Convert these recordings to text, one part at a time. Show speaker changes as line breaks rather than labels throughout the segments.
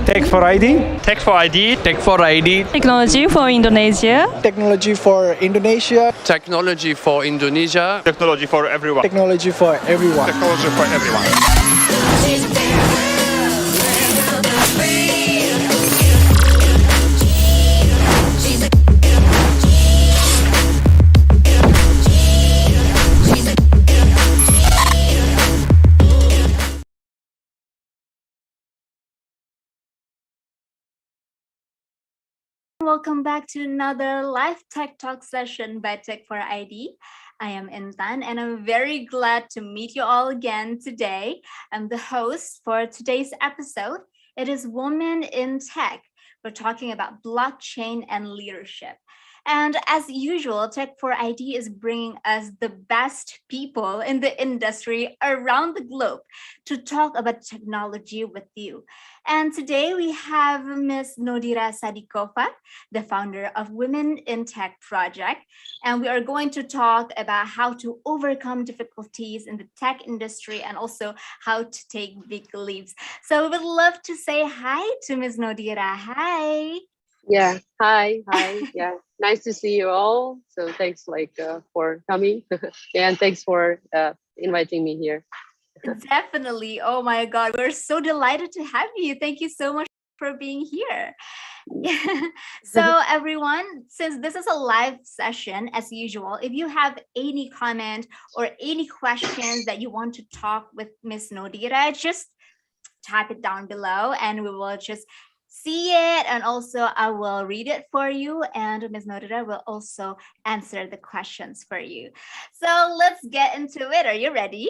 Tech for ID.
Tech for ID.
Tech for ID.
Technology for Indonesia.
Technology for Indonesia.
Technology for Indonesia.
Technology for everyone.
Technology for everyone.
Technology for everyone.
Welcome back to another live Tech Talk session by Tech for ID. I am Intan and I'm very glad to meet you all again today. I'm the host for today's episode. It is Women in Tech. We're talking about blockchain and leadership. And as usual, Tech for ID is bringing us the best people in the industry around the globe to talk about technology with you. And today we have Ms. Nodira Sadikova, the founder of Women in Tech Project. And we are going to talk about how to overcome difficulties in the tech industry and also how to take big leaps. So we would love to say hi to Ms. Nodira. Hi.
Yeah, hi. Yeah, nice to see you all. So thanks for coming and thanks for inviting me here.
Definitely. Oh my God, we're so delighted to have you. Thank you so much for being here. So everyone, since this is a live session, as usual, if you have any comment or any questions that you want to talk with Miss Nodira, just type it down below and we will just see it, and also I will read it for you, and Ms. Nodira will also answer the questions for you. So let's get into it. Are you ready?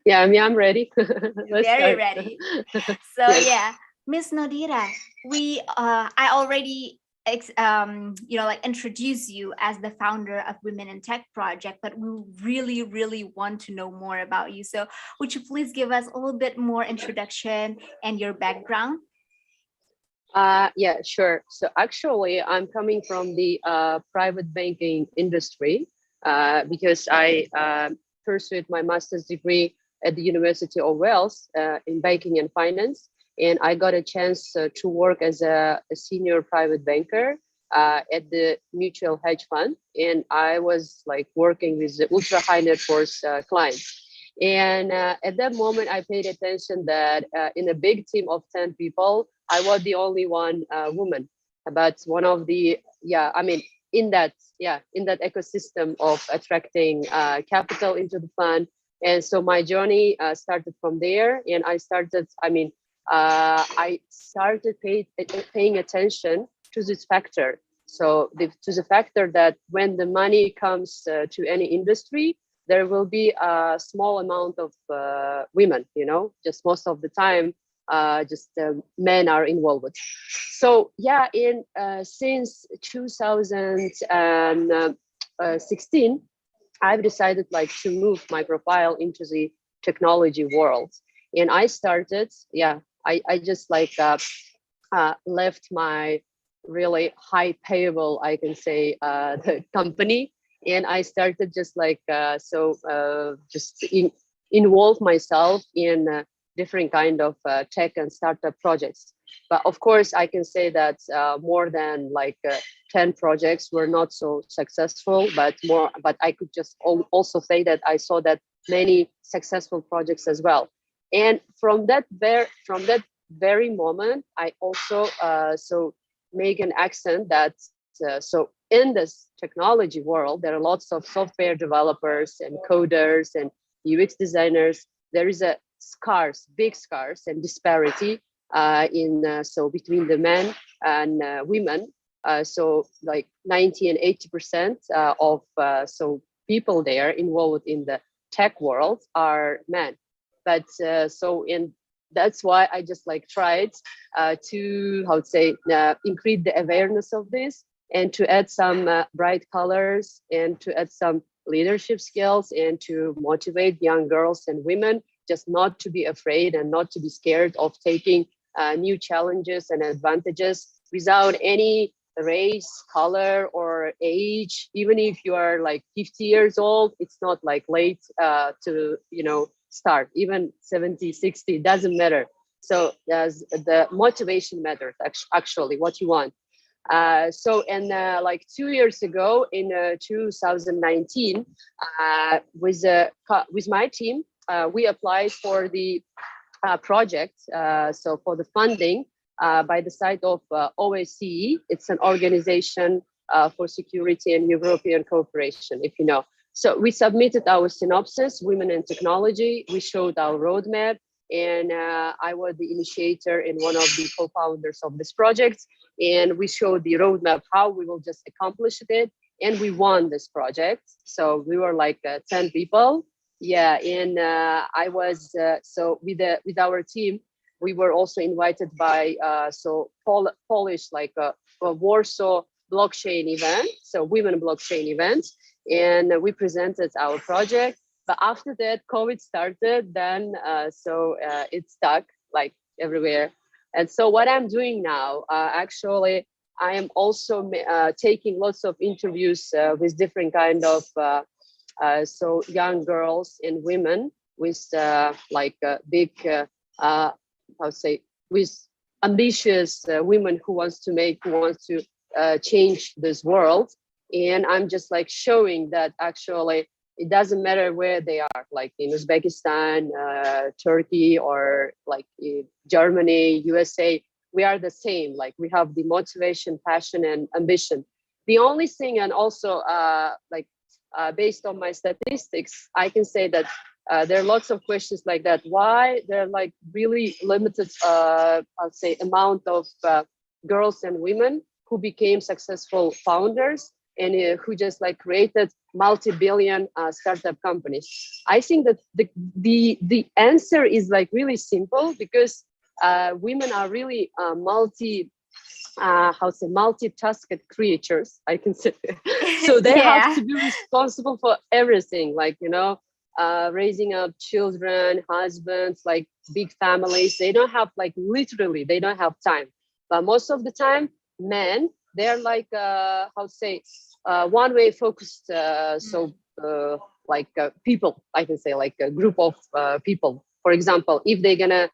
Yeah, I'm ready.
Very ready. So yeah, Ms. Nodira, I already introduce you as the founder of Women in Tech Project, but we really want to know more about you. So would you please give us a little bit more introduction and your background?
Yeah, sure. So actually, I'm coming from the private banking industry because I pursued my master's degree at the University of Wales in banking and finance. And I got a chance to work as a senior private banker at the mutual hedge fund. And I was working with the ultra high net worth clients. And at that moment, I paid attention that in a big team of 10 people, I was the only one woman. But one of the, in that ecosystem of attracting capital into the fund. And so my journey started from there. And I started paying attention to this factor. So to the factor that when the money comes to any industry, there will be a small amount of women, just most of the time, men are involved. So yeah, since 2016, I've decided to move my profile into the technology world. And I started, I just left my really high payable, I can say, the company. And I started involve myself in different kind of tech and startup projects. But of course, I can say that more than 10 projects were not so successful, but I could just also say that I saw that many successful projects as well. And from that very moment, I also make an accent that so in this technology world, there are lots of software developers and coders and UX designers. There is a big scars and disparity between the men and women. 90 and 80% of people there involved in the tech world are men. But that's why I just tried to increase the awareness of this and to add some bright colors and to add some leadership skills and to motivate young girls and women just not to be afraid and not to be scared of taking new challenges and advantages without any race, color, or age. Even if you are 50 years old, it's not late to start. Even 70, 60, doesn't matter. So as the motivation matters, actually, what you want. Like 2 years ago in 2019, with my team, we applied for the project. So for the funding by the side of OSCE, it's an organization for security and European cooperation, if you know. So we submitted our synopsis, Women in Technology. We showed our roadmap, and I was the initiator and one of the co-founders of this project. And we showed the roadmap, how we will just accomplish it. And we won this project. So we were like 10 people. Yeah, and I was, so with our team, we were also invited by Polish, like a Warsaw blockchain event, so women blockchain event. And we presented our project. But after that, COVID started, then it stuck like everywhere. And so what I'm doing now, actually, I am also taking lots of interviews with different kind of so young girls and women with big, I would say, with ambitious women who wants to change this world. And I'm just like showing that actually it doesn't matter where they are, like in Uzbekistan, Turkey, or like Germany, USA, we are the same. Like we have the motivation, passion, and ambition. The only thing, and also based on my statistics, I can say that there are lots of questions like that. Why there are like really limited, I'll say, amount of girls and women who became successful founders and who just like created multi-billion startup companies. I think that the answer is like really simple, because women are really multitasked creatures, I can say. So they have to be responsible for everything, like, raising up children, husbands, like big families. They don't have they don't have time. But most of the time, men, they're like, one way focused. People, I can say, like a group of people. For example, if they're gonna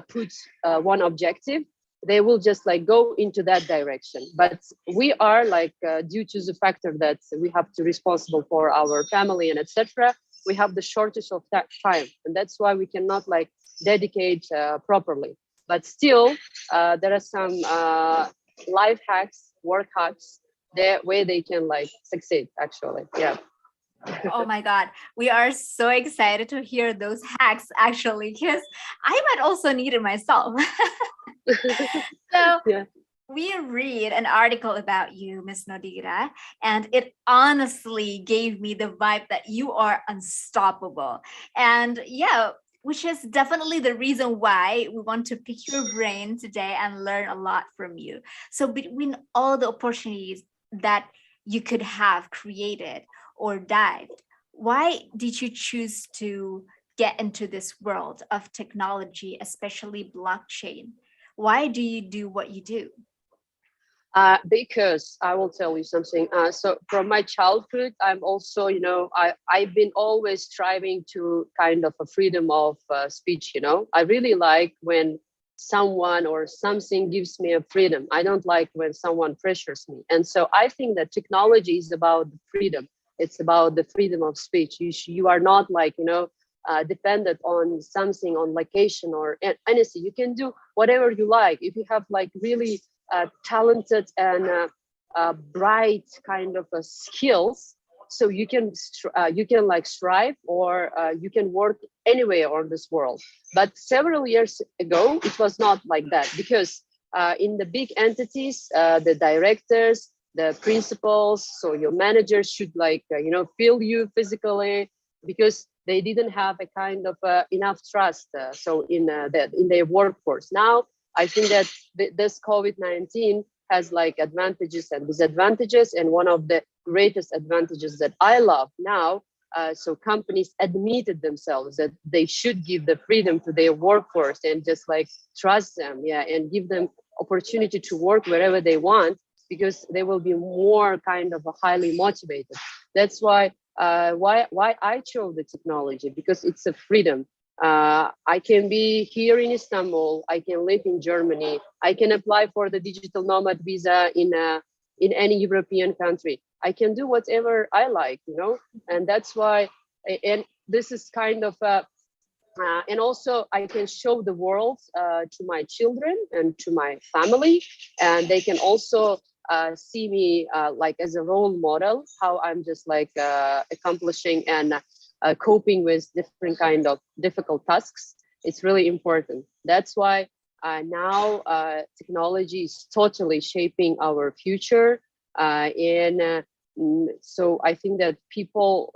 put one objective, they will just like go into that direction. But we are like, due to the factor that we have to responsible for our family and etc., we have the shortage of that time, and that's why we cannot like dedicate properly. But still, there are some life hacks, work hacks, there where they can like succeed. Actually, yeah.
Oh my God, we are so excited to hear those hacks, actually, because I might also need it myself. So
Yeah.
we read an article about you, Miss Nodira, and it honestly gave me the vibe that you are unstoppable. And yeah, which is definitely the reason why we want to pick your brain today and learn a lot from you. So between all the opportunities that you could have created or dived, why did you choose to get into this world of technology, especially blockchain? Why do you do what you do?
Because I will tell you something. So from my childhood, I'm also, I've been always striving to kind of a freedom of speech. I really like when someone or something gives me a freedom. I don't like when someone pressures me. And so I think that technology is about the freedom. It's about the freedom of speech. You are not like, dependent on something, on location or anything. You can do whatever you like. If you have like really talented and bright kind of skills, so you can like strive, or you can work anywhere on this world. But several years ago, it was not like that, because in the big entities, the directors, the principals, so your managers should like feel you physically, because they didn't have a kind of enough trust in their workforce. Now I think that this COVID-19 has like advantages and disadvantages, and one of the greatest advantages that I love now, so companies admitted themselves that they should give the freedom to their workforce and just like trust them, and give them opportunity to work wherever they want, because they will be more kind of highly motivated. That's why I chose the technology, because it's a freedom. I can be here in Istanbul. I can live in Germany. I can apply for the digital nomad visa in any European country. I can do whatever I like, and that's why. And this is kind of and also I can show the world to my children and to my family, and they can also see me like as a role model, how I'm just like accomplishing and coping with different kind of difficult tasks. It's really important. That's why now technology is totally shaping our future. So I think that people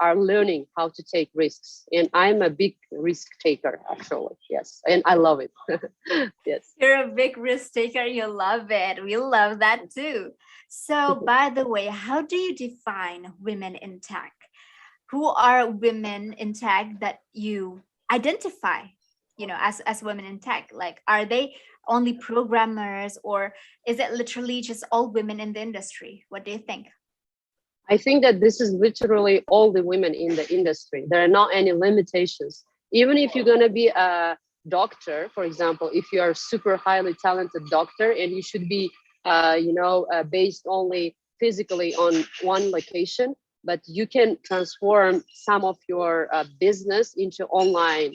are learning how to take risks, and I'm a big risk taker actually. Yes, and I love it. Yes.
You're a big risk taker. You love it. We love that too. So, by the way, how do you define women in tech? Who are women in tech that you identify, as women in tech? Like, are they only programmers, or is it literally just all women in the industry? What do you think?
I think that this is literally all the women in the industry. There are not any limitations. Even if you're going to be a doctor, for example, if you are a super highly talented doctor and you should be, based only physically on one location, but you can transform some of your business into online,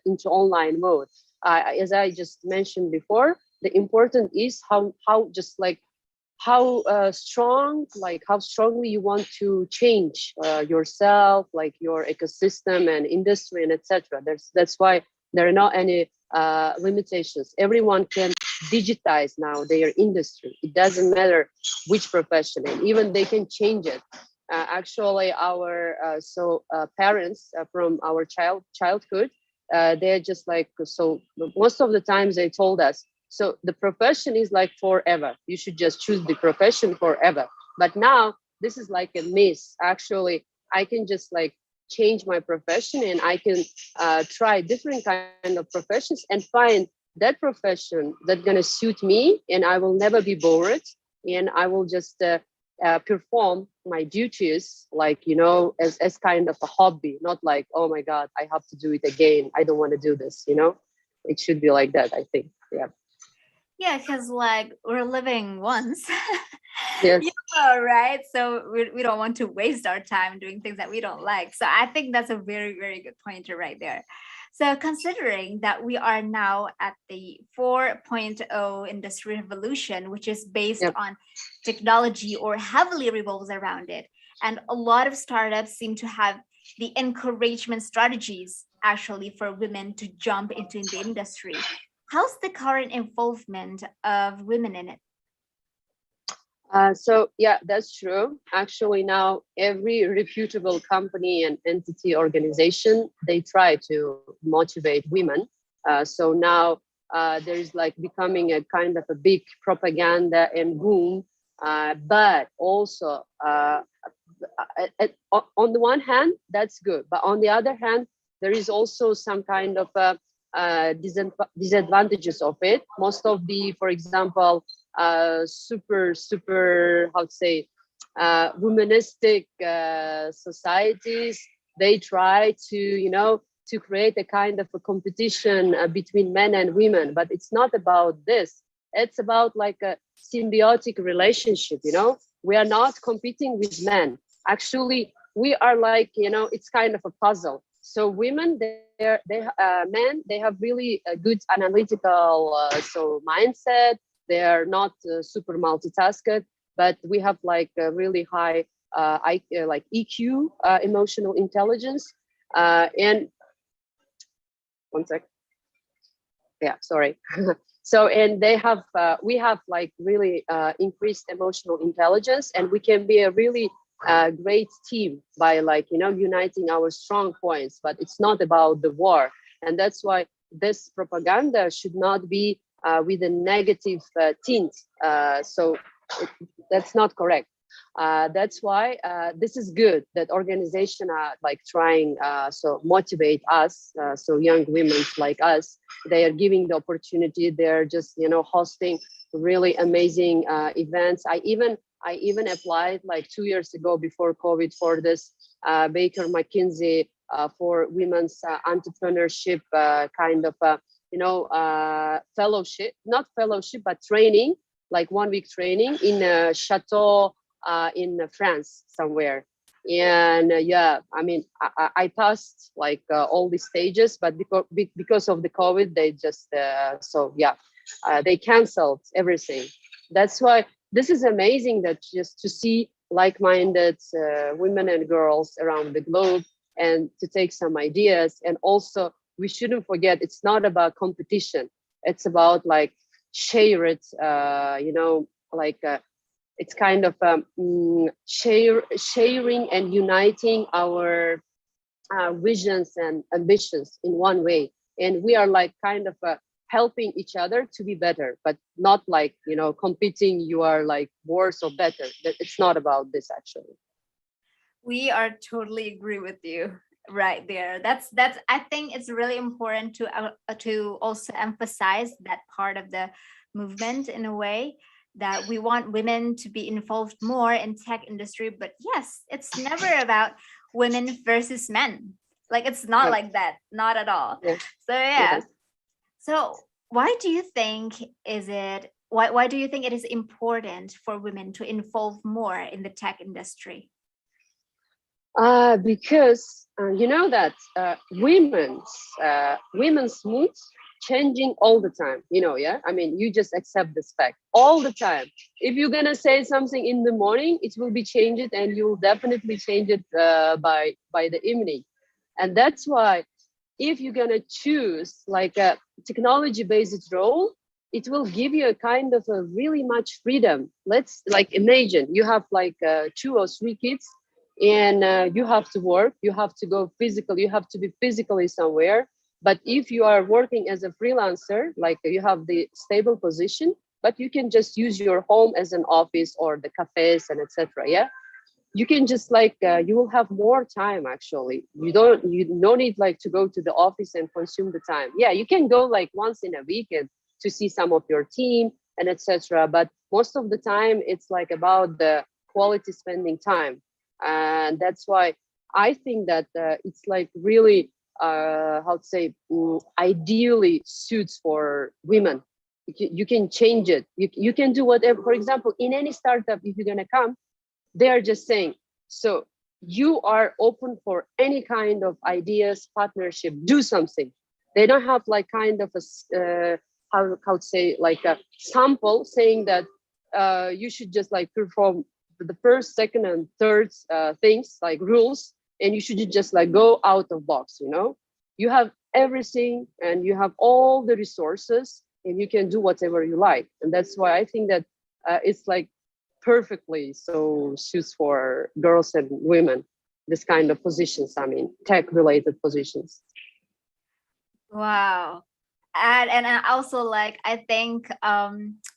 into online mode. As I just mentioned before, the important is how just like how how strongly you want to change yourself, like your ecosystem and industry and etc. That's why there are not any limitations. Everyone can digitize now their industry. It doesn't matter which profession, and even they can change it. Actually, our parents from our childhood, they're just like, so most of the times they told us, so the profession is like forever. You should just choose the profession forever. But now this is like a myth. Actually, I can just like change my profession, and I can try different kind of professions and find that profession that's gonna suit me, and I will never be bored, and I will just perform my duties like as kind of a hobby, not like, oh my god, I have to do it again, I don't want to do this. It should be like that, I think. Yeah.
Yeah, because like we're living once.
Yes.
Right? So we don't want to waste our time doing things that we don't like. So I think that's a very, very good pointer right there. So considering that we are now at the 4.0 industry revolution, which is based
Yep.
on technology or heavily revolves around it, and a lot of startups seem to have the encouragement strategies actually for women to jump into the industry. How's the current involvement of women in it?
So yeah, that's true. Actually, now every reputable company and entity organization, they try to motivate women. So now there is like becoming a kind of a big propaganda and boom. But also, on the one hand, that's good. But on the other hand, there is also some kind of disadvantages of it. Most of the, for example, super how to say womanistic societies, they try to create a kind of a competition between men and women, but it's not about this. It's about like a symbiotic relationship. We are not competing with men. Actually, we are like, it's kind of a puzzle. So women, men, they have really a good analytical mindset. They are not super multitasked, but we have like a really high like EQ, emotional intelligence. And one sec. Yeah, sorry. So, and we have like really increased emotional intelligence, and we can be a really great team by like, uniting our strong points, but it's not about the war. And that's why this propaganda should not be with a negative tint. So that's not correct. That's why this is good that organizations are like trying so motivate us, so young women like us. They are giving the opportunity. They're just hosting really amazing events. I even applied like 2 years ago before COVID for this Baker McKinsey for women's entrepreneurship kind of fellowship, not fellowship, but training, like 1 week training in a chateau in France somewhere. And yeah, I mean, I passed like all these stages, but because of the COVID, they just they canceled everything. That's why this is amazing, that just to see like-minded women and girls around the globe and to take some ideas. And also, we shouldn't forget, it's not about competition. It's about like share it, it's kind of sharing and uniting our visions and ambitions in one way. And we are like kind of helping each other to be better, but not like, competing, you are like worse or better. It's not about this, actually.
We are totally agree with you right there. That's I think it's really important to also emphasize that part of the movement, in a way, that we want women to be involved more in tech industry. But yes, it's never about women versus men. Like, it's not like that, not at all.
Yeah.
So yeah. So why do you think why do you think it is important for women to involve more in the tech industry?
Because you know that women's moods changing all the time. Yeah. I mean, you just accept this fact all the time. If you're gonna say something in the morning, it will be changed, and you'll definitely change it by the evening. And that's why, if you're gonna choose like a technology-based role, it will give you a kind of a really much freedom. Let's like imagine you have like 2 or 3 kids, and you have to work, you have to go physical, you have to be physically somewhere. But if you are working as a freelancer, like you have the stable position, but you can just use your home as an office or the cafes and etc. Yeah, you can just like you will have more time. Actually, you no need like to go to the office and consume the time. Yeah, you can go like once in a weekend to see some of your team and etc. But most of the time it's like about the quality spending time. And that's why I think that it's like really how to say, ideally suits for women. You can change it, you can do whatever. For example, in any startup, if you're going to come, they are just saying, so you are open for any kind of ideas, partnership, do something. They don't have like kind of a how to say, like a sample saying that you should just like perform the first, second, and third things, like rules, and you should just like go out of box. You have everything, and you have all the resources, and you can do whatever you like. And that's why I think that it's like perfectly so suits for girls and women, this kind of positions. I mean, tech related positions.
Wow. And I also like, I think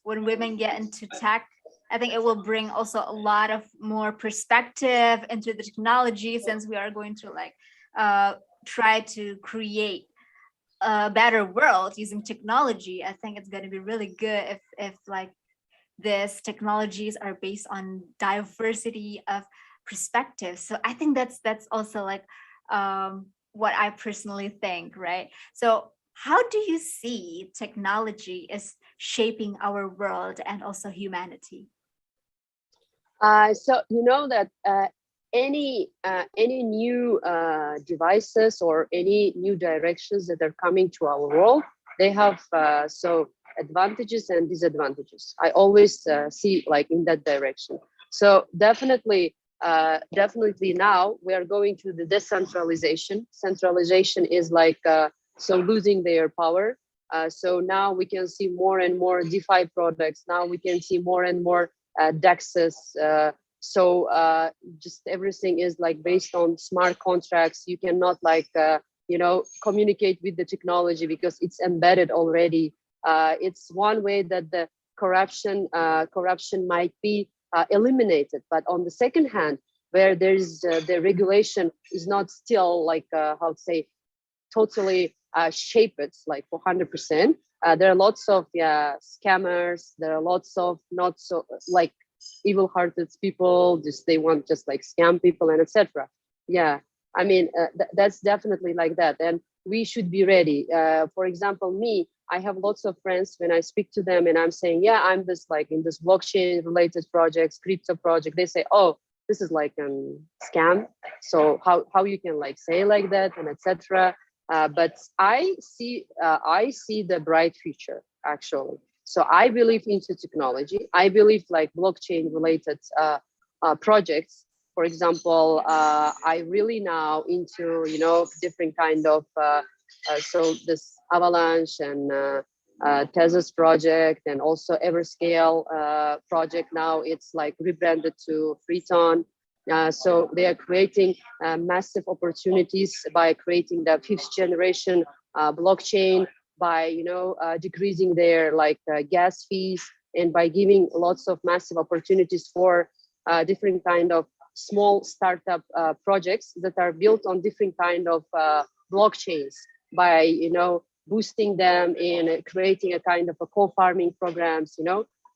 when women get into tech, I think it will bring also a lot of more perspective into the technology, since we are going to like try to create a better world using technology. I think it's going to be really good if like these technologies are based on diversity of perspectives. So I think that's also like what I personally think, right? So how do you see technology is shaping our world and also humanity?
So you know that any new devices or any new directions that are coming to our world, they have so advantages and disadvantages. I always see like in that direction. So definitely now we are going to the decentralization. Centralization is like so losing their power. So now we can see more and more DeFi products. Now we can see more and more DEXs. So just everything is like based on smart contracts. You cannot like communicate with the technology because it's embedded already. It's one way that the corruption might be eliminated. But on the second hand, where there's the regulation is not still like how to say totally shaped like for 100%. There are lots of scammers. There are lots of not so like evil-hearted people. Just they want just like scam people and etc. Yeah, I mean, that's definitely like that. And we should be ready. For example, me, I have lots of friends when I speak to them and I'm saying, yeah, I'm this like in this blockchain related projects, crypto project. They say, oh, this is like a scam. So how you can like say like that and etc. But I see the bright future actually. So I believe into technology. I believe like blockchain related projects. For example, I really now into different kind of so this Avalanche and Tezos project and also Everscale project. Now it's like rebranded to Freeton. So they are creating massive opportunities by creating the fifth generation blockchain, by decreasing their like gas fees, and by giving lots of massive opportunities for different kind of small startup projects that are built on different kind of blockchains, by boosting them in creating a kind of a co-farming programs.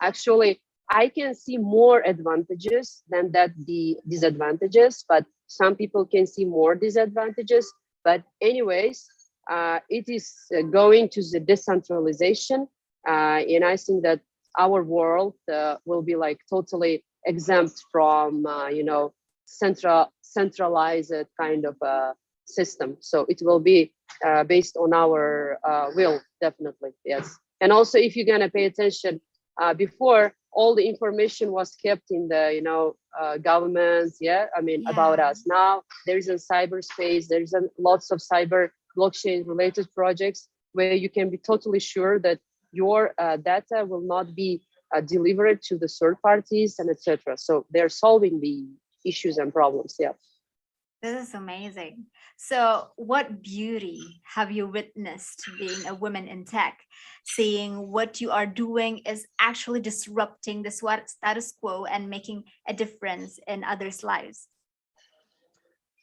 Actually I can see more advantages than that the disadvantages, but some people can see more disadvantages. But anyways, it is going to the decentralization, and I think that our world will be like totally exempt from centralized kind of system. So it will be based on our will, definitely, yes. And also, if you're gonna pay attention, before all the information was kept in the governments, yeah, I mean about us. Now there is a cyberspace, there is lots of cyber blockchain related projects where you can be totally sure that your data will not be delivered to the third parties and etc. So they're solving the issues and problems. Yeah.
This is amazing. So, what beauty have you witnessed being a woman in tech? Seeing what you are doing is actually disrupting the status quo and making a difference in others' lives.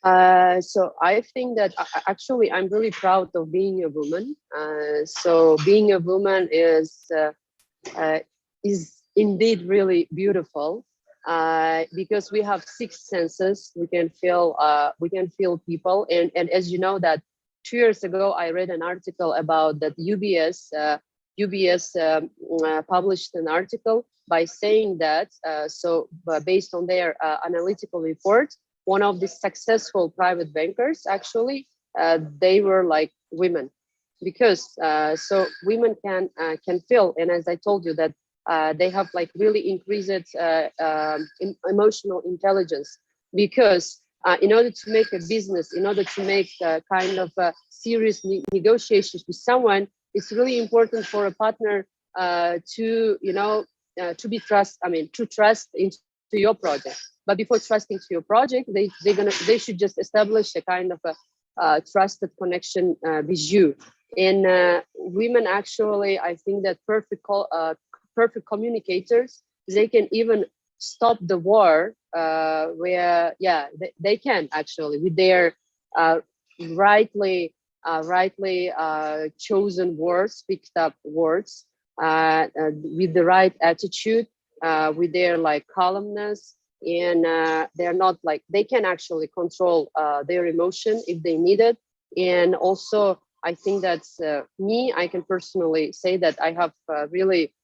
So I think that actually I'm really proud of being a woman. So being a woman is indeed really beautiful, because we have six senses. We can feel people, and as you know that 2 years ago I read an article about that UBS published an article by saying that based on their analytical report, one of the successful private bankers actually they were like women, because so women can feel, and as I told you that they have like really increased emotional intelligence, because in order to make a business, in order to make kind of serious negotiations with someone, it's really important for a partner to be to trust into your project. But before trusting to your project, they should just establish a kind of a trusted connection with you. And women actually, I think that perfect communicators, they can even stop the war where they can actually with their rightly chosen words, picked up words, with the right attitude, with their like calmness, and they're not like, they can actually control their emotion if they need it. And also I think that's I can personally say that I have really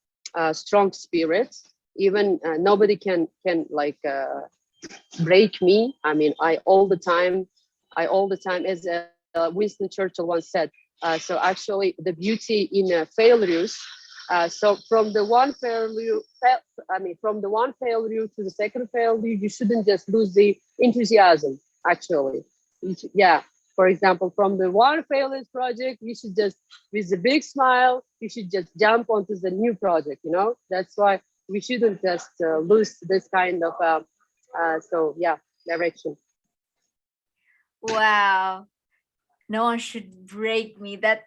strong spirit. Even nobody can like break me. I mean, I all the time, as Winston Churchill once said. So actually, the beauty in failures. So from the one failure, from the one failure to the second failure, you shouldn't just lose the enthusiasm. Actually, yeah. For example, from the one failed project, you should just, with a big smile, you should just jump onto the new project. That's why we shouldn't just lose this kind of direction.
Wow. No one should break me. That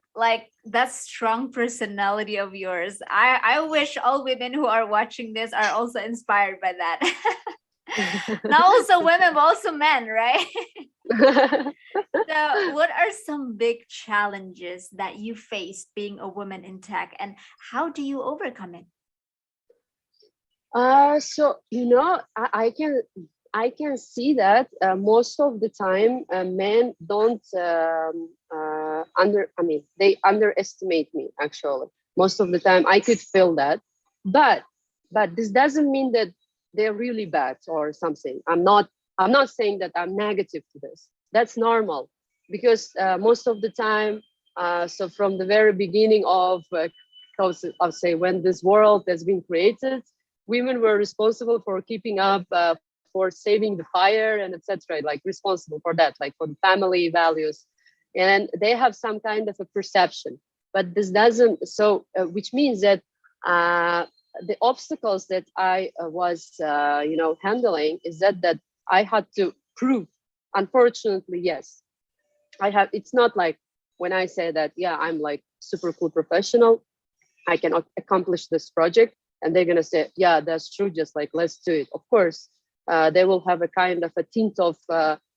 strong personality of yours. I wish all women who are watching this are also inspired by that. Not also women, but also men, right? So, what are some big challenges that you face being a woman in tech, and how do you overcome it?
So I can see that most of the time men don't they underestimate me actually. Most of the time I could feel that, but this doesn't mean that they're really bad or something. I'm not saying that I'm negative to this. That's normal because most of the time, so from the very beginning of I'll say when this world has been created, women were responsible for keeping up, for saving the fire and etc. Like responsible for that, like for the family values, and they have some kind of a perception. But this doesn't. So, which means that the obstacles that I was, handling is that I had to prove. Unfortunately, yes, I have. It's not like when I say that, yeah, I'm like super cool professional, I can accomplish this project, and they're gonna say, yeah, that's true. Just like let's do it. Of course, they will have a kind of a tint of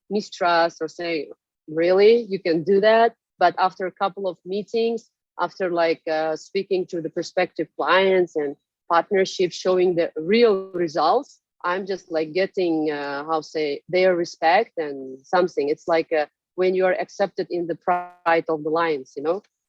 mistrust or say, really, you can do that. But after a couple of meetings, after like speaking to the prospective clients and partnerships, showing the real results, I'm just like getting their respect and something. It's like when you are accepted in the pride of the lions,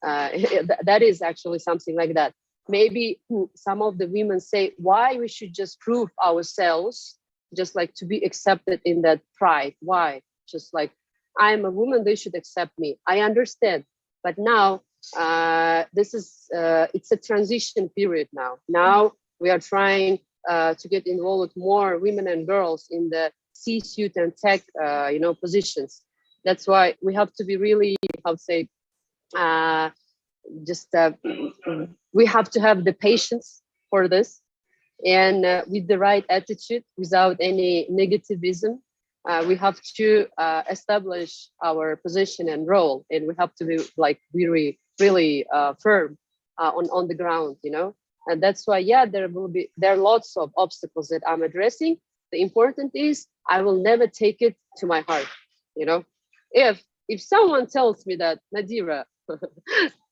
that is actually something like that. Maybe some of the women say why we should just prove ourselves, just like to be accepted in that pride. Why? Just like I'm a woman, they should accept me. I understand, but now this is it's a transition period now. Now we are trying to get involved with more women and girls in the C-suite and tech, positions. That's why we have to be really, just we have to have the patience for this, and with the right attitude, without any negativism. We have to establish our position and role, and we have to be like really, really firm on the ground, And that's why, yeah, there are lots of obstacles that I'm addressing. The important is I will never take it to my heart, If someone tells me that, Nadira,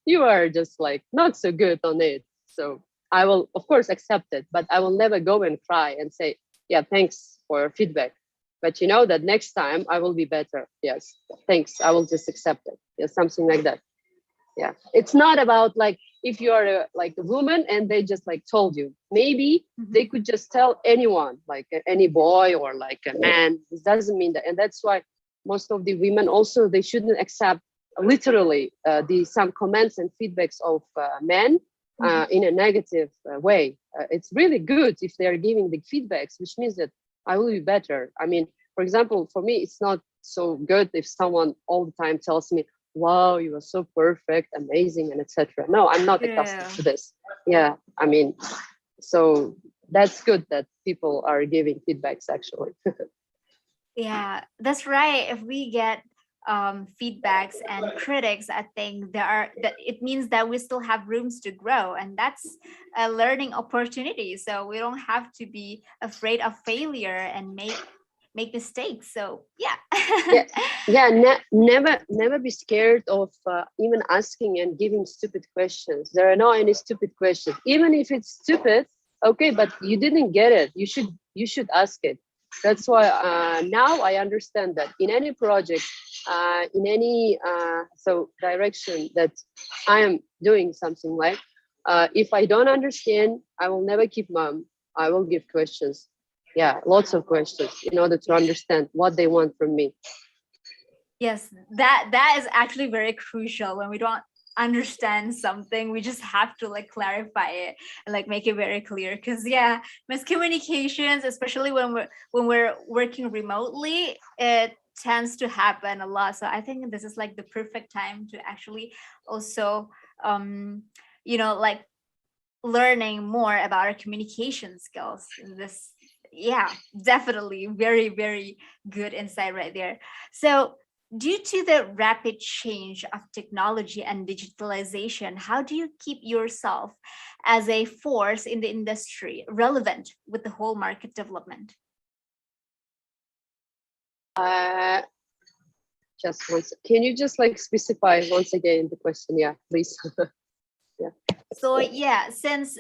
you are just like not so good on it, so I will of course accept it, but I will never go and cry and say, yeah, thanks for your feedback, but you know that next time I will be better. Yes, thanks, I will just accept it. Yeah, something like that. Yeah, it's not about like if you are like a woman and they just like told you, maybe they could just tell anyone, like any boy or like a man. This doesn't mean that, and that's why most of the women also, they shouldn't accept literally some comments and feedbacks of men in a negative way. It's really good if they are giving the feedbacks, which means that I will be better. I mean, for example, for me, it's not so good if someone all the time tells me, wow, you are so perfect, amazing, and etc. No, I'm not accustomed to this. Yeah, I mean, so that's good that people are giving feedbacks actually.
Yeah, that's right. If we get feedbacks and critics, I think that it means that we still have rooms to grow, and that's a learning opportunity. So we don't have to be afraid of failure and make mistakes. So yeah.
Never be scared of even asking and giving stupid questions. There are no any stupid questions, even if it's stupid. Okay, but you didn't get it. You should ask it. That's why now I understand that in any project, in any direction that I am doing something like, if I don't understand, I will never keep mum. I will give questions. Yeah, lots of questions in order to understand what they want from me.
Yes, that is actually very crucial. When we don't understand something, we just have to like clarify it and like make it very clear, because yeah, miscommunications, especially when we're working remotely, it tends to happen a lot. So I think this is like the perfect time to actually also like learning more about our communication skills. This, yeah, definitely very, very good insight right there. So due to the rapid change of technology and digitalization, how do you keep yourself as a force in the industry relevant with the whole market development?
Just once, can you just like specify once again the question? Yeah, please.
Yeah. So yeah, since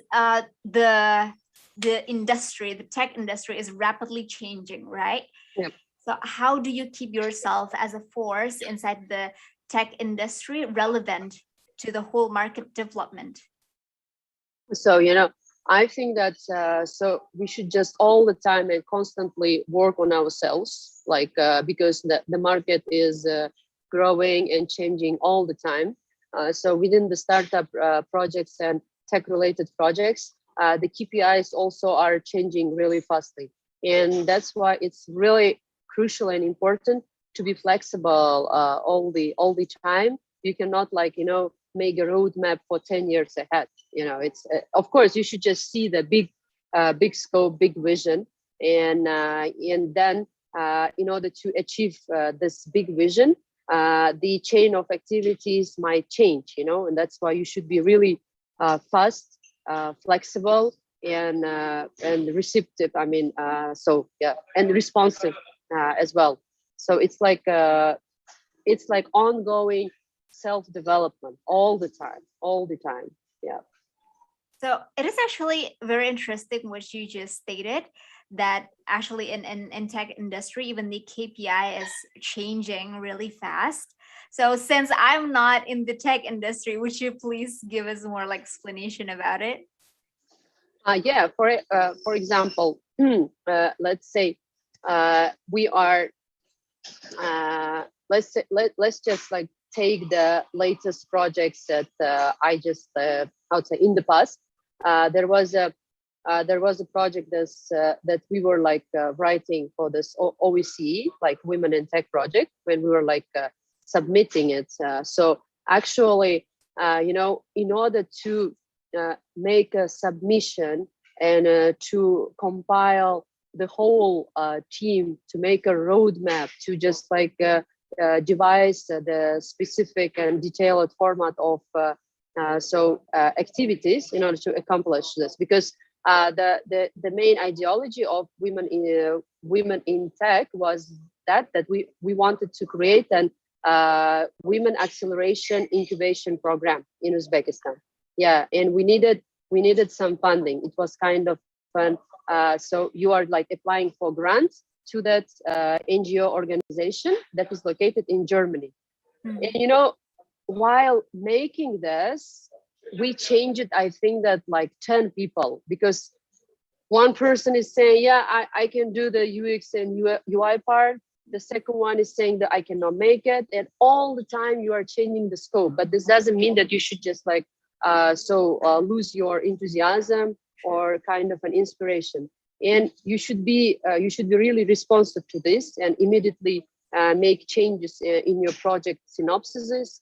the the industry, the tech industry is rapidly changing, right?
Yep.
So how do you keep yourself as a force inside the tech industry relevant to the whole market development?
So, I think that so we should just all the time and constantly work on ourselves, like because the market is growing and changing all the time. So within the startup projects and tech related projects, the KPIs also are changing really fastly. And that's why it's really crucial and important to be flexible all the time. You cannot make a roadmap for 10 years ahead. It's of course you should just see the big scope, big vision, and then in order to achieve this big vision, the chain of activities might change, and that's why you should be really fast, flexible, and receptive. And responsive as well. So it's like ongoing self-development all the time. Yeah.
So it is actually very interesting what you just stated, that actually in tech industry, even the KPI is changing really fast. So since I'm not in the tech industry, would you please give us more like explanation about it?
Yeah. For example, let's say we are. Let's just like take the latest projects that I just I would say in the past. There was a project that we were writing for this OECE, like Women in Tech project, when we were submitting it. So actually, in order to make a submission and to compile the whole team to make a roadmap to just devise the specific and detailed format of activities in order to accomplish this, because the main ideology of women in tech was that we wanted to create an women acceleration incubation program in Uzbekistan. Yeah, and we needed some funding. It was kind of fun. So you are applying for grants to that NGO organization that is located in Germany.
Mm-hmm.
And while making this, we changed it, I think that 10 people, because one person is saying, yeah, I can do the UX and UI part. The second one is saying that I cannot make it. And all the time you are changing the scope. But this doesn't mean that you should just lose your enthusiasm or kind of an inspiration. And you should be really responsive to this and immediately make changes in your project synopsises,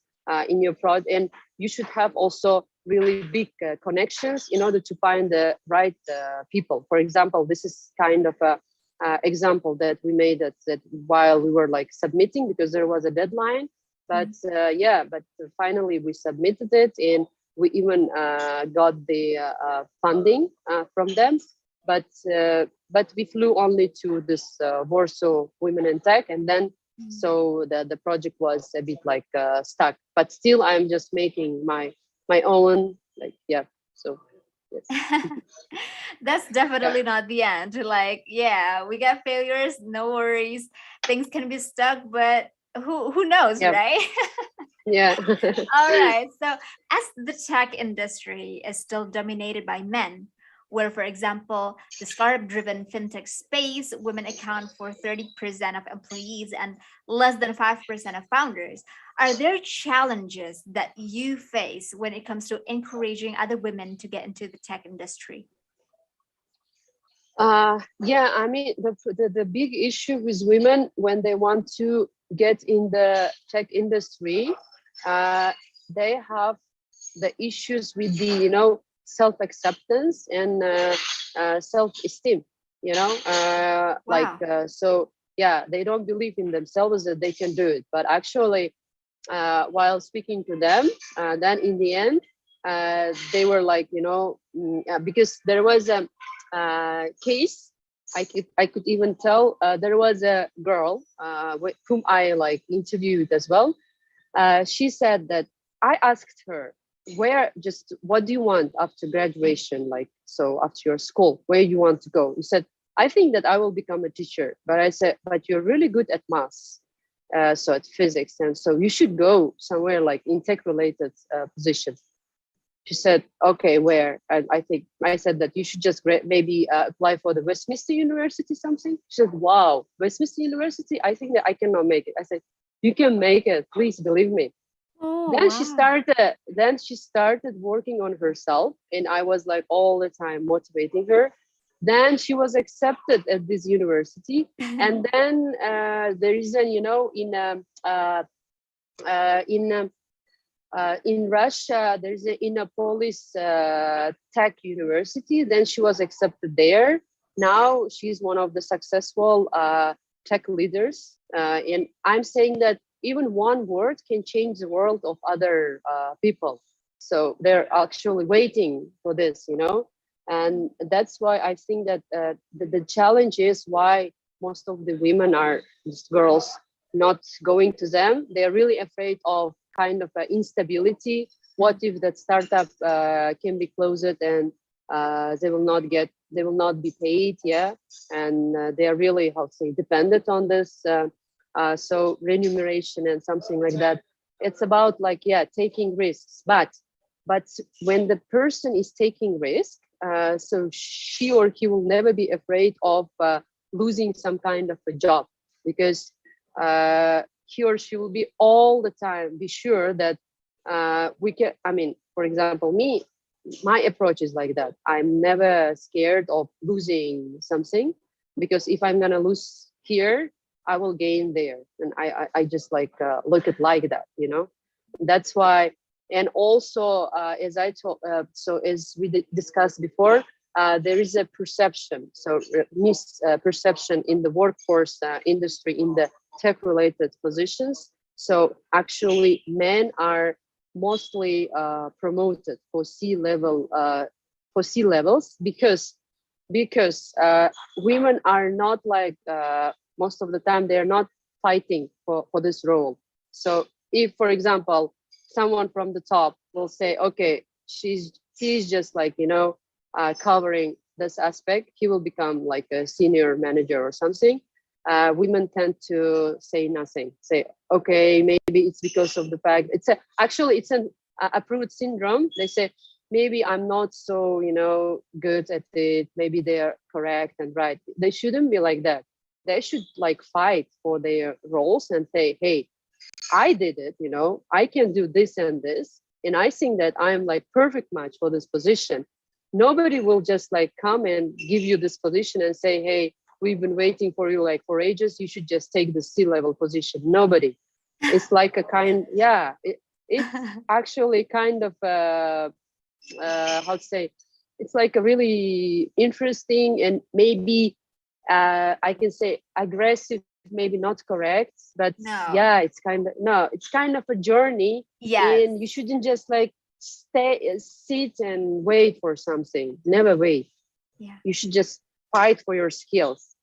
in your project. And you should have also really big connections in order to find the right people. For example, this is kind of a example that we made that while we were submitting, because there was a deadline. But but finally we submitted it, and we even got the funding from them. But we flew only to this Warsaw Women in Tech, and then so the project was a bit stuck. But still, I'm just making my own So yes.
That's definitely not the end. We got failures, no worries. Things can be stuck, but who knows, right?
Yeah.
All right. So as the tech industry is still dominated by men, where, for example, the startup-driven fintech space, women account for 30% of employees and less than 5% of founders. Are there challenges that you face when it comes to encouraging other women to get into the tech industry?
Yeah, I mean, the big issue with women when they want to get in the tech industry, they have the issues with the, self-acceptance and self-esteem,
Wow.
So yeah, they don't believe in themselves that they can do it. But actually, while speaking to them, then in the end, they were because there was a case, I could even tell there was a girl whom I interviewed as well. She said that I asked her, where, just what do you want after graduation? Like, so after your school, where you want to go? He said, I think that I will become a teacher. But I said, but you're really good at maths, so at physics, and so you should go somewhere like in tech related position. She said, okay, where? And I said that you should just maybe apply for the Westminster University, something. She said, wow, Westminster University, I think that I cannot make it. I said, you can make it, please believe me.
Oh,
Then
wow.
she started working on herself, and I was like all the time motivating her. Then she was accepted at this university, and then there is a, in Russia, there's an Innopolis Tech University. Then she was accepted there. Now she's one of the successful tech leaders. And I'm saying that even one word can change the world of other people. So they're actually waiting for this, and that's why I think that the challenge is why most of the women are just girls not going to them. They're really afraid of kind of instability. What if that startup can be closed and they will not be paid? Yeah, and they are really, how to say, dependent on this. So remuneration and something like that. It's about like, yeah, taking risks, but when the person is taking risk, so she or he will never be afraid of losing some kind of a job, because he or she will be all the time be sure that we can. I mean, for example, me, my approach is like that. I'm never scared of losing something, because if I'm gonna lose here, I will gain there, and I just like look at like that, That's why. And also, as I told, so as we discussed before, there is a perception, so misperception in the workforce industry, in the tech-related positions. So actually, men are mostly promoted for C levels, because women are not like most of the time they're not fighting for this role. So if, for example, someone from the top will say, okay, he's just like covering this aspect, he will become like a senior manager or something. Women tend to say nothing, say, okay, maybe it's because of the fact it's an approved syndrome. They say, maybe I'm not so good at it, maybe they are correct and right. They shouldn't be like that. They should like fight for their roles and say, hey, I did it, I can do this and this, and I think that I'm like perfect match for this position. Nobody will just like come and give you this position and say, hey, we've been waiting for you like for ages, you should just take the C-level position. Nobody. It's like a kind, yeah, it's actually kind of how to say, it's like a really interesting and maybe I can say aggressive, maybe not correct, but
No.
yeah, it's kind of a journey.
Yes.
And you shouldn't just like sit and wait for something. Never wait.
Yeah.
You should just fight for your skills.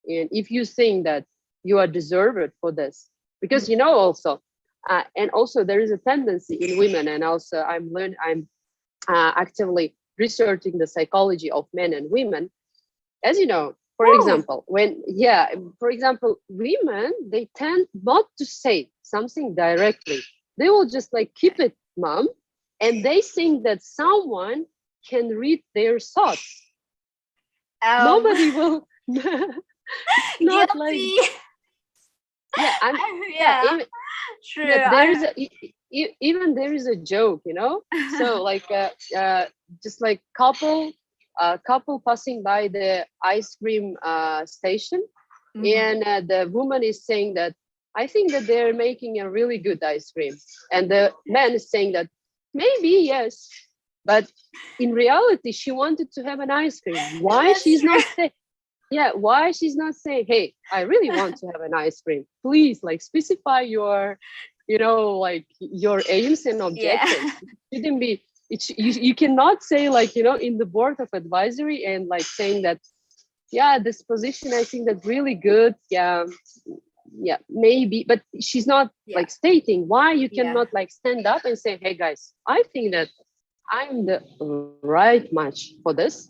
And if you think that you are deserved for this, because also, and also there is a tendency in women, and also I'm actively researching the psychology of men and women. As you know, for example, women, they tend not to say something directly. They will just like keep it mum, and they think that someone can read their thoughts. Nobody will. Not
guilty.
like, yeah,
True.
there is even there is a joke, so like just like couple passing by the ice cream station, and the woman is saying that I think that they're making a really good ice cream, and the man is saying that maybe yes, but in reality she wanted to have an ice cream. Why she's not saying? Yeah, why she's not saying, hey, I really want to have an ice cream. Please, like, specify your, like, your aims and objectives.
Yeah.
It shouldn't be, you cannot say, like, in the board of advisory and, like, saying that, yeah, this position, I think that's really good. Yeah, yeah, maybe, but she's not like stating why you
Yeah.
cannot like stand up and say, hey guys, I think that I'm the right match for this.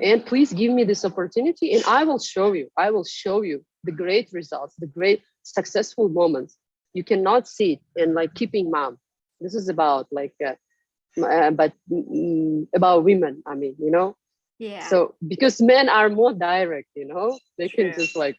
And please give me this opportunity and I will show you the great results, the great successful moments. You cannot sit and like keeping mum. This is about like about women, I mean, you know.
Yeah.
So because men are more direct, you know, they can just like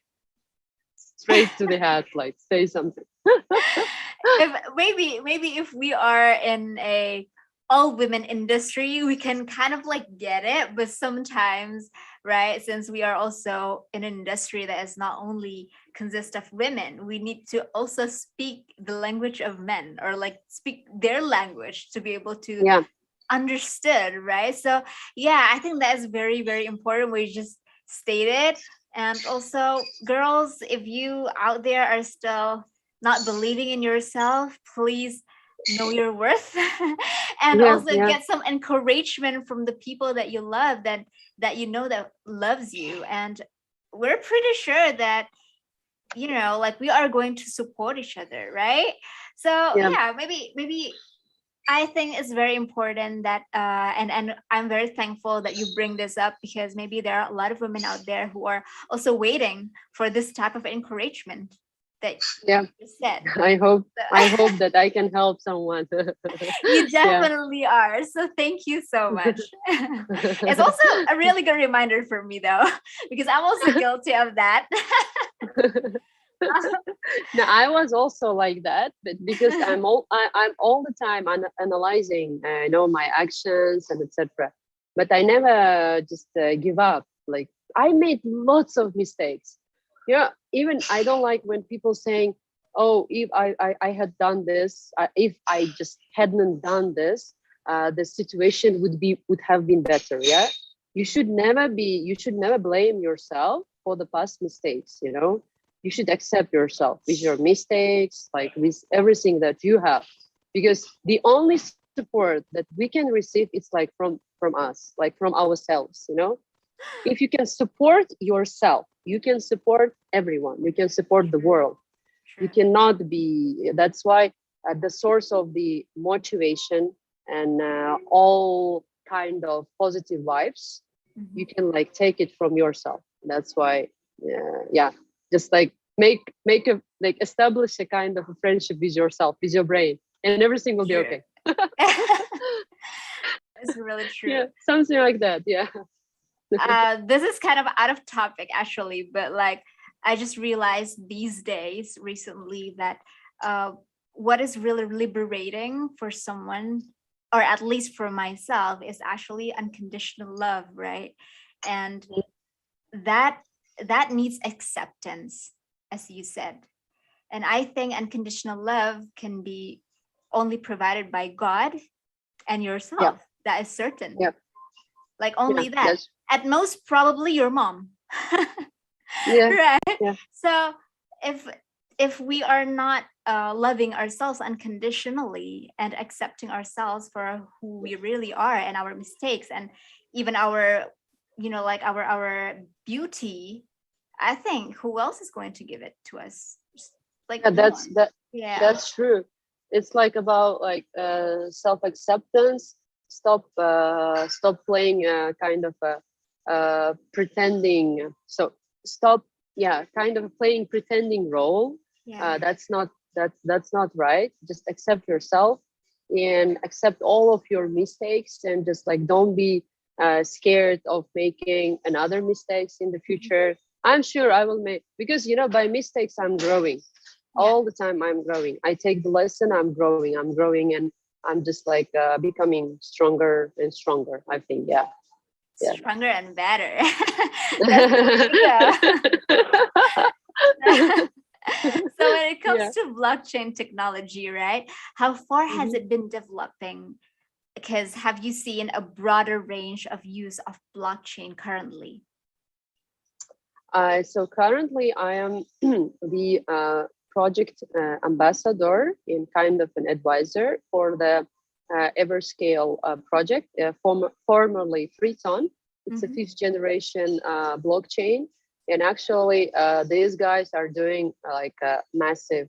straight to the head, like say something.
If maybe if we are in a all women industry, we can kind of like get it, but sometimes, right, since we are also in an industry that is not only consist of women, we need to also speak the language of men, or like speak their language to be able to understood, right? So yeah, I think that is very, very important what you just stated. And also, girls, if you out there are still not believing in yourself, please know your worth and also get some encouragement from the people that you love, that you know that loves you. And we're pretty sure that, you know, like we are going to support each other, right? So yeah, maybe I think it's very important that and I'm very thankful that you bring this up, because maybe there are a lot of women out there who are also waiting for this type of encouragement that you said.
I hope that I can help someone.
You definitely are. So thank you so much. It's also a really good reminder for me though, because I'm also guilty of that.
No, I was also like that, but because I'm all the time analyzing, you know, my actions and etc. But I never just give up. Like I made lots of mistakes. Yeah, even I don't like when people saying, "Oh, if I had done this, if I just hadn't done this, the situation would have been better." Yeah, you should never blame yourself for the past mistakes. You know, you should accept yourself with your mistakes, like with everything that you have, because the only support that we can receive is like from us, like from ourselves. You know, if you can support yourself, you can support everyone, you can support the world. You cannot be, that's why the source of the motivation and all kind of positive vibes, you can like take it from yourself. That's why just like make a like establish a kind of a friendship with yourself, with your brain, and everything will be okay.
It's really true.
Yeah, something like that. Yeah.
This is kind of out of topic actually, but like I just realized these days recently that what is really liberating for someone, or at least for myself, is actually unconditional love, right? And that needs acceptance, as you said. And I think unconditional love can be only provided by God and yourself. That is certain. Like only that. At most, probably your mom. Right. So if we are not loving ourselves unconditionally and accepting ourselves for who we really are, and our mistakes, and even our, you know, like our beauty, I think who else is going to give it to us? Like
that's true. It's like about like self-acceptance. Stop playing kind of pretending. So stop kind of playing pretending role. That's not right. Just accept yourself and accept all of your mistakes, and just like don't be scared of making another mistakes in the future. I'm sure I will make, because you know, by mistakes I'm growing. All the time I'm growing. I take the lesson, I'm growing, and I'm just like becoming stronger and stronger, I think.
Stronger and better. That's the way to go. So when it comes to blockchain technology, right, how far has it been developing? Because have you seen a broader range of use of blockchain currently?
So currently I am the project ambassador and kind of an advisor for the Everscale project, formerly Freeton. It's a fifth generation blockchain, And actually, these guys are doing like a massive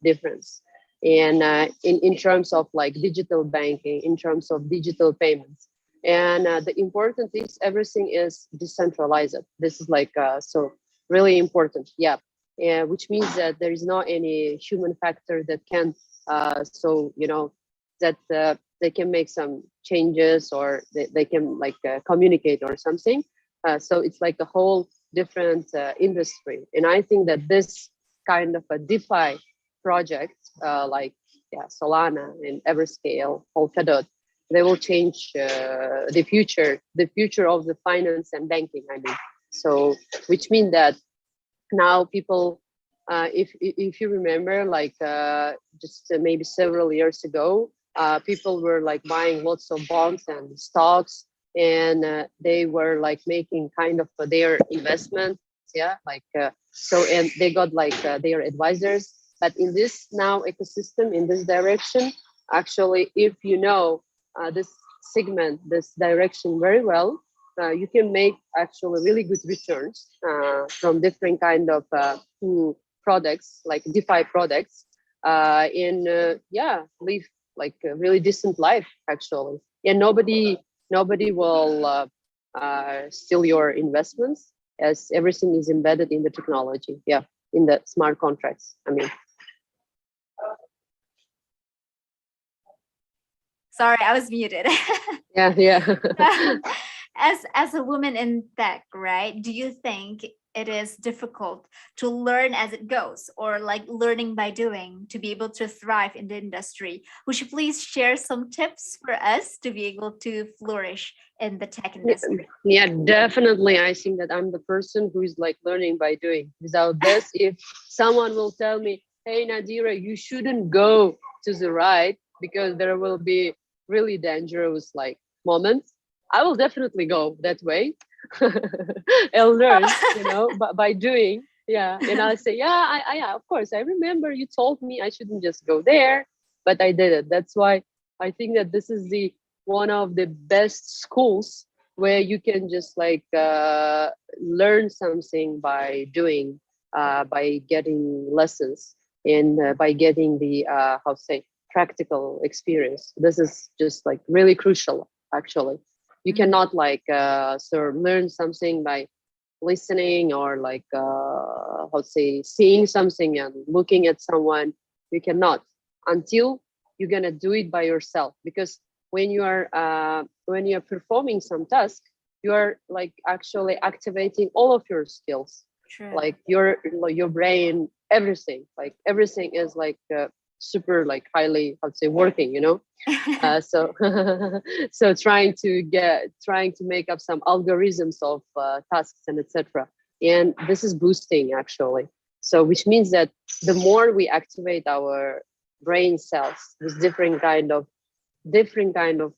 difference in terms of like digital banking, in terms of digital payments. And the important is everything is decentralized. This is like so really important. Yeah. Which means that there is not any human factor that can so you know that they can make some changes or they can like communicate or something. So it's like a whole different industry. And I think that this kind of a DeFi project, like Solana and Everscale, Polkadot, they will change the future of the finance and banking. I mean, so which means that now people, if you remember, like just maybe several years ago, people were like buying lots of bonds and stocks, and they were like making kind of their investments, yeah, like so, and they got like their advisors. But in this now ecosystem, in this direction, actually, if you know this segment, this direction very well, you can make actually really good returns from different kind of products like DeFi products, live like a really decent life actually. And nobody will steal your investments, as everything is embedded in the technology. Yeah, in the smart contracts. I mean.
Sorry, I was muted.
Yeah.
As a woman in tech, right? Do you think it is difficult to learn as it goes, or like learning by doing, to be able to thrive in the industry? Would you please share some tips for us to be able to flourish in the tech industry?
Yeah, definitely. I think that I'm the person who is like learning by doing. Without this, if someone will tell me, hey, Nadira, you shouldn't go to the right because there will be really dangerous like moments, I will definitely go that way. I'll learn, by doing. Yeah, and I'll say, yeah, of course, I remember you told me I shouldn't just go there, but I did it. That's why I think that this is the one of the best schools where you can just like learn something by doing, by getting lessons, and by getting the how to say practical experience. This is just like really crucial, actually. You cannot like sort of learn something by listening or like how to say seeing something and looking at someone. You cannot until you're gonna do it by yourself, because when you're performing some task, you are like actually activating all of your skills.
True.
Like your brain, everything, like everything is like super like highly, how to say, working, so so trying to make up some algorithms of tasks and etc. And this is boosting actually. So which means that the more we activate our brain cells with different kind of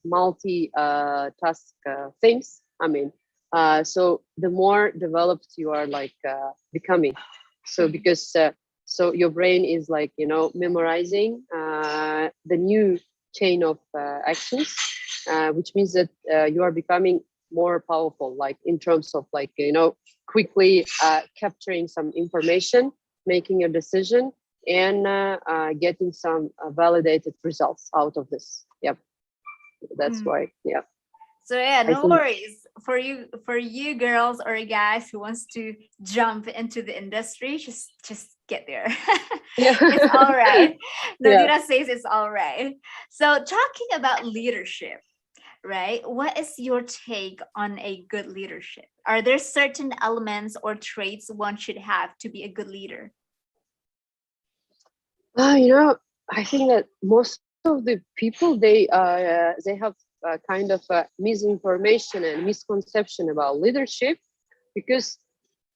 multi task things, I mean, so the more developed you are like becoming. So because so your brain is like memorizing the new chain of actions, which means that you are becoming more powerful, like in terms of like quickly capturing some information, making a decision, and getting some validated results out of this. Yep, that's why. Yeah.
So yeah, no worries for you girls or guys who wants to jump into the industry. Just get there.
Yeah.
It's all right. Nadira
Yeah.
says it's all right. So talking about leadership, right? What is your take on a good leadership? Are there certain elements or traits one should have to be a good leader?
I think that most of the people they have kind of misinformation and misconception about leadership, because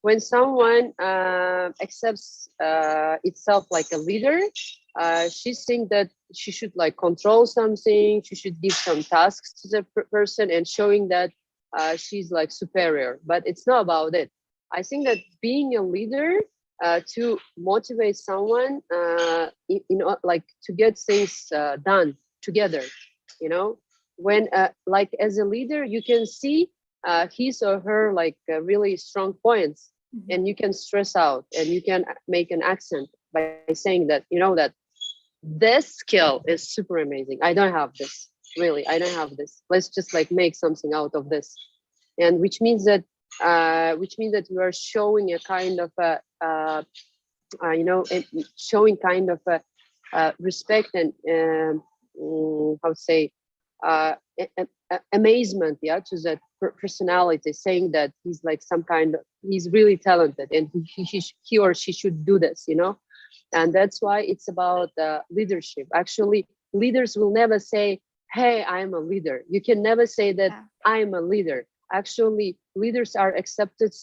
when someone accepts itself like a leader, she thinks that she should like control something, she should give some tasks to the person and showing that she's like superior. But it's not about it. I think that being a leader, to motivate someone, like to get things done together, when like as a leader you can see his or her like really strong points, and you can stress out and you can make an accent by saying that, that this skill is super amazing. I don't have this. Really, I don't have this. Let's just like make something out of this. And which means that you are showing a kind of a showing kind of a respect and how to say amazement, yeah, to that personality, saying that he's like he's really talented and he or she should do this, and that's why it's about leadership. Actually, leaders will never say, hey, I'm a leader. You can never say that I'm a leader. Actually, leaders are accepted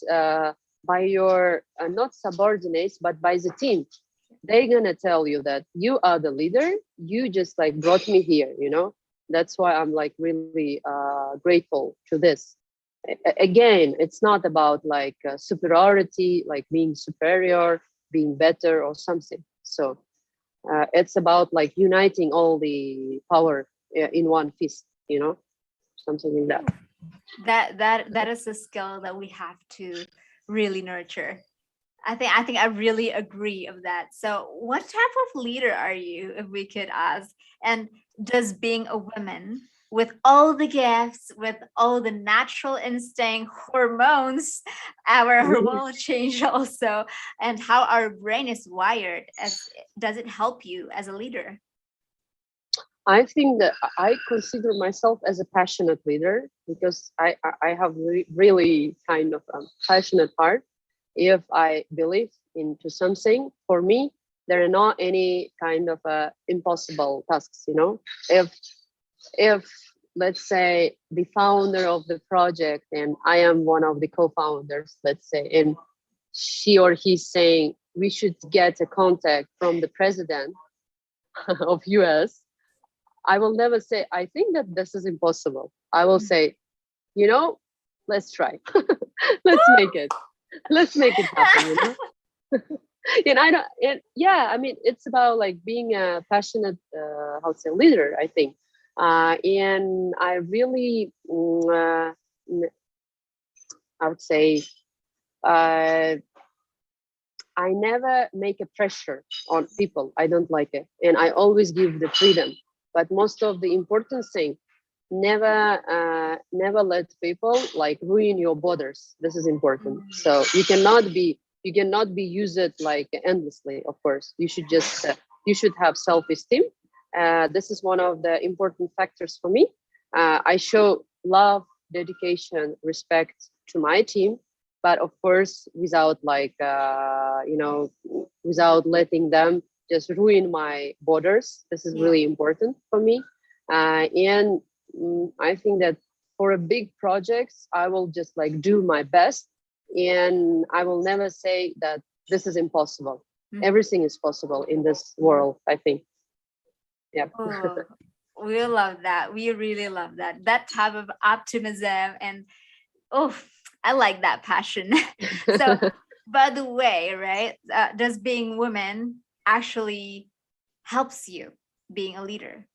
by your not subordinates, but by the team. They're gonna tell you that you are the leader. You just like brought me here, That's why I'm like really grateful to this. Again, it's not about like superiority, like being superior, being better or something. So it's about like uniting all the power in one fist, something like that.
That is a skill that we have to really nurture. I think I really agree of that. So what type of leader are you, if we could ask? And does being a woman with all the gifts, with all the natural instinct, hormones, our hormonal change also, and how our brain is wired, does it help you as a leader?
I think that I consider myself as a passionate leader because I have really kind of passionate heart. If I believe into something, for me, there are not any kind of impossible tasks, If let's say the founder of the project and I am one of the co-founders, let's say, and she or he's saying we should get a contact from the president of US, I will never say, I think that this is impossible. I will say, let's try. Let's make it. Let's make it happen, I mean, it's about like being a passionate, leader, I think. And I really, I would say, I never make a pressure on people. I don't like it. And I always give the freedom. But most of the important thing, never let people like ruin your borders. This is important. So you cannot be used like endlessly. Of course, you should just you should have self-esteem. This is one of the important factors for me. I show love, dedication, respect to my team, but of course without like without letting them just ruin my borders. This is really important for me. And I think that for a big projects, I will just like do my best, and I will never say that this is impossible. Everything is possible in this world, I think. Yeah.
Oh, we love that. We really love that. That type of optimism, and I like that passion. So, by the way, right? Does being woman actually helps you being a leader?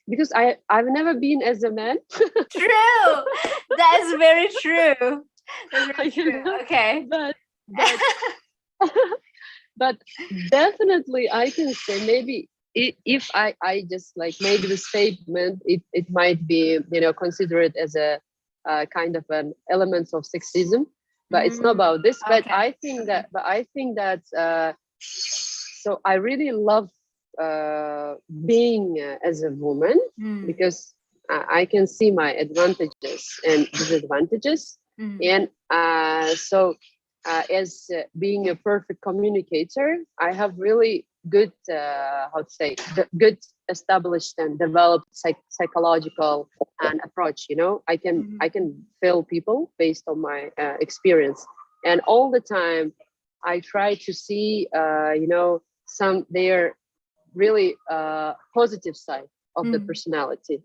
Because I've never been as a man.
True. That is very true. That's very true. Okay.
But definitely I can say maybe if I just like made the statement, it might be considered as a kind of an element of sexism, but it's not about this. But I think that so I really love being as a woman because I can see my advantages and disadvantages, and so as being a perfect communicator, I have really good good established and developed psychological and approach. I can feel people based on my experience, and all the time I try to see some their really positive side of the personality,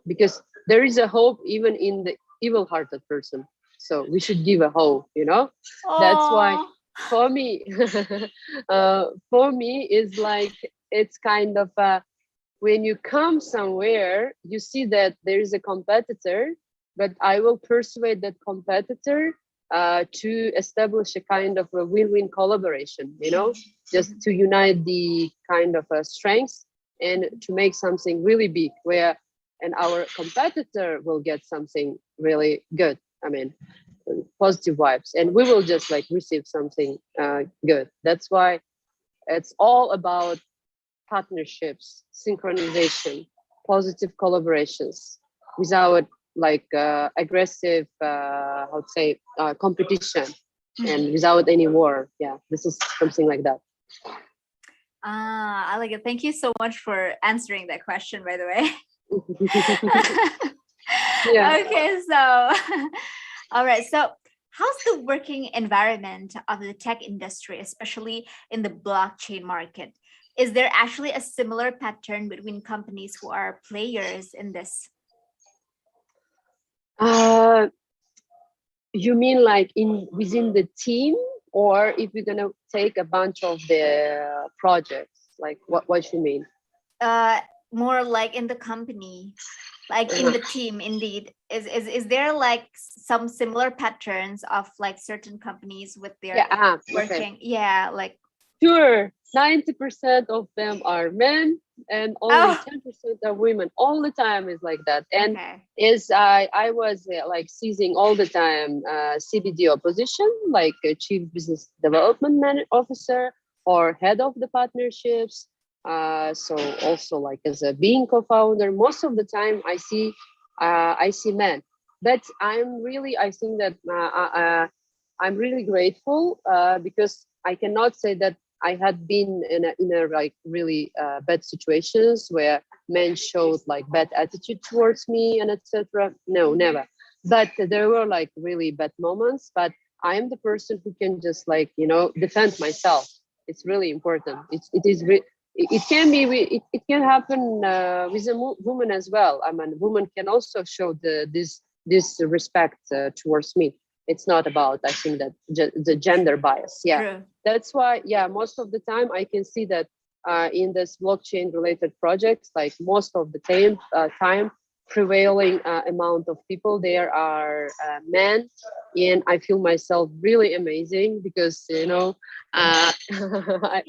because there is a hope even in the evil-hearted person. So we should give a hope, That's why for me, is like, it's kind of when you come somewhere, you see that there is a competitor but I will persuade that competitor to establish a kind of a win-win collaboration, just to unite the kind of strengths and to make something really big where and our competitor will get something really good. I mean, positive vibes, and we will just like receive something good. That's why it's all about partnerships, synchronization, positive collaborations without like aggressive, how to say, competition and without any war. Yeah, this is something like that.
I like it. Thank you so much for answering that question, by the way.
Yeah.
Okay, so all right. So how's the working environment of the tech industry, especially in the blockchain market? Is there actually a similar pattern between companies who are players in this?
You mean like in within the team, or if we're gonna take a bunch of the projects? Like what you mean?
More like in the company, like in the team. Indeed, is there like some similar patterns of like certain companies with their
Yeah.
working?
Okay.
Yeah, like
Sure. 90% of them are men, and only 10% are women. All the time is like that. And
okay.
is I was like seizing all the time CBD opposition, like a chief business development officer or head of the partnerships. So also like as a being co-founder, most of the time I see men. But I think that I'm really grateful because I cannot say that I had been in a like really bad situations where men showed like bad attitude towards me and etc. No, never. But there were like really bad moments. But I am the person who can just like defend myself. It's really important. It can be it can happen with a woman as well. I mean, woman can also show this respect towards me. It's not about, I think, that the gender bias. Yeah.
True.
That's why, yeah, most of the time I can see that in this blockchain related projects, like most of the time prevailing amount of people there are men, and I feel myself really amazing because
You
I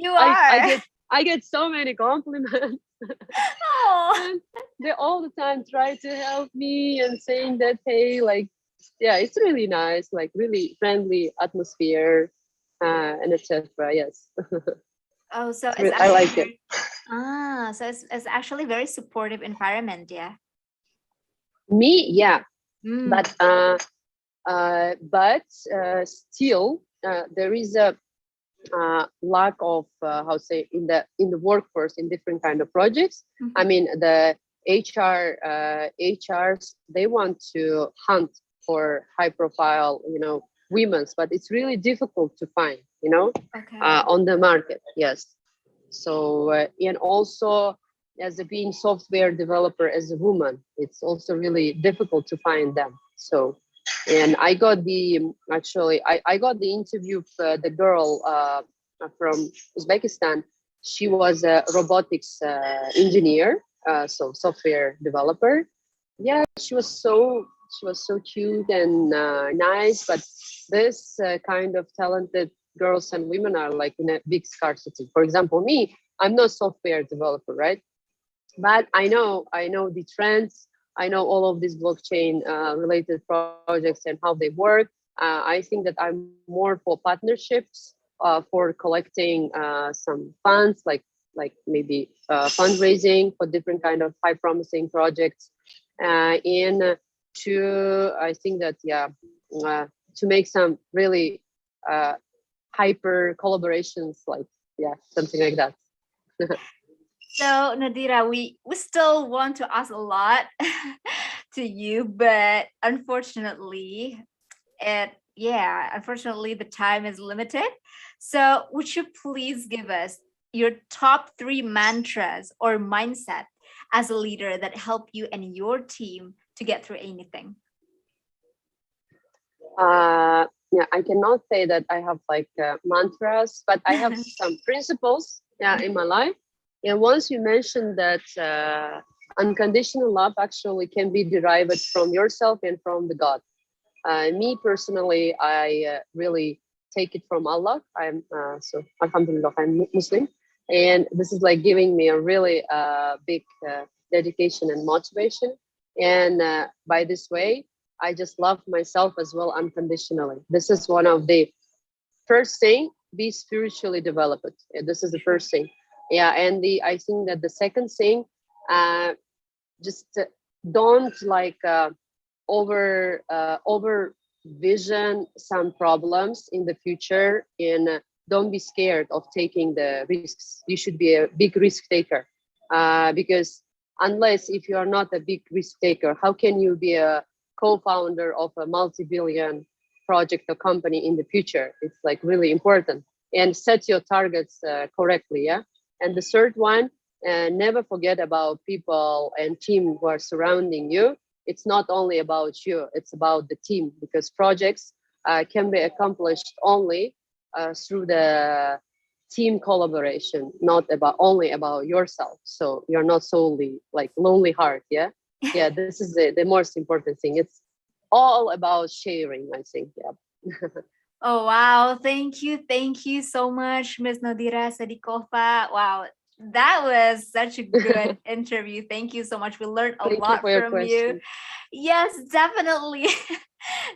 are.
I get so many compliments.
Oh.
And they all the time try to help me and saying that, hey, like, yeah, it's really nice, like really friendly atmosphere, and etc. Yes.
Oh, so it's
I
actually
like it.
so it's actually very supportive environment. Yeah.
Me, yeah,
Mm.
but still there is a lack of how to say in the workforce in different kind of projects.
Mhm.
I mean, the HRs, they want to hunt for high profile women's, but it's really difficult to find
Okay.
on the market. Yes. So and also as a being software developer as a woman, it's also really difficult to find them. So and I got I got the interview for the girl from Uzbekistan. She was a robotics engineer, so software developer. Yeah, she was so cute and nice. But this kind of talented girls and women are like in a big scarcity. For example, me, I'm not software developer, right? But I know the trends. I know all of these blockchain related projects and how they work. I think that I'm more for partnerships, for collecting some funds, like maybe fundraising for different kind of high promising projects, and to I think that to make some really hyper collaborations, like something like that.
So Nadira, we still want to ask a lot to you, but unfortunately, unfortunately the time is limited. So would you please give us your top 3 mantras or mindset as a leader that help you and your team to get through anything?
I cannot say that I have like mantras, but I have some principles in my life. And once you mentioned that unconditional love actually can be derived from yourself and from the God. Me personally, I really take it from Allah. I'm so Alhamdulillah, I'm Muslim, and this is like giving me a really big dedication and motivation. And by this way, I just love myself as well unconditionally. This is one of the first thing. Be spiritually developed. This is the first thing. Yeah, and I think that the second thing, just don't like over vision some problems in the future, and don't be scared of taking the risks. You should be a big risk taker, because unless if you are not a big risk taker, how can you be a co-founder of a multi-billion project or company in the future? It's like really important. And set your targets correctly. Yeah. And the third one, never forget about people and team who are surrounding you. It's not only about you, it's about the team, because projects can be accomplished only through the team collaboration, not about only about yourself. So you're not solely like lonely heart. Yeah. Yeah. This is the most important thing. It's all about sharing, I think. Yeah.
Oh, wow. Thank you. Thank you so much, Ms. Nadira Sadikova. Wow. That was such a good interview. Thank you so much. We learned a
Thank you
lot
for your
from you.
question.
Yes, definitely.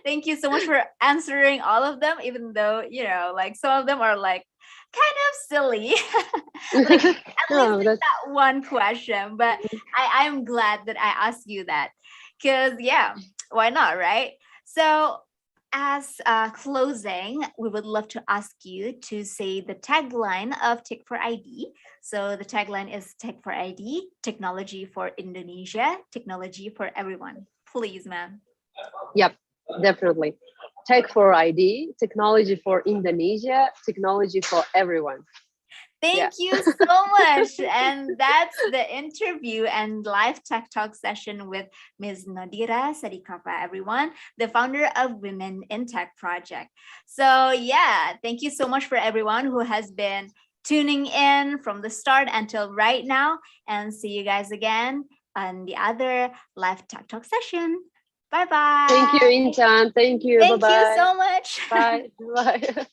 Thank you so much for answering all of them, even though, like some of them are like kind of silly. Like at
No,
least like that one question. But I'm glad that I asked you that. Because yeah, why not, right? So as closing, we would love to ask you to say the tagline of Tech for ID. So the tagline is Tech for ID, technology for Indonesia, technology for everyone. Please, ma'am.
Yep, definitely. Tech for ID, technology for Indonesia, technology for everyone.
Thank you so much. And that's the interview and live tech talk session with Ms. Nadira Sadikova, everyone, the founder of Women in Tech Project. So yeah, thank you so much for everyone who has been tuning in from the start until right now. And see you guys again on the other live tech talk session. Bye-bye.
Thank you, Intan. Thank you.
Thank
Bye-bye.
you so much.
Bye. Bye.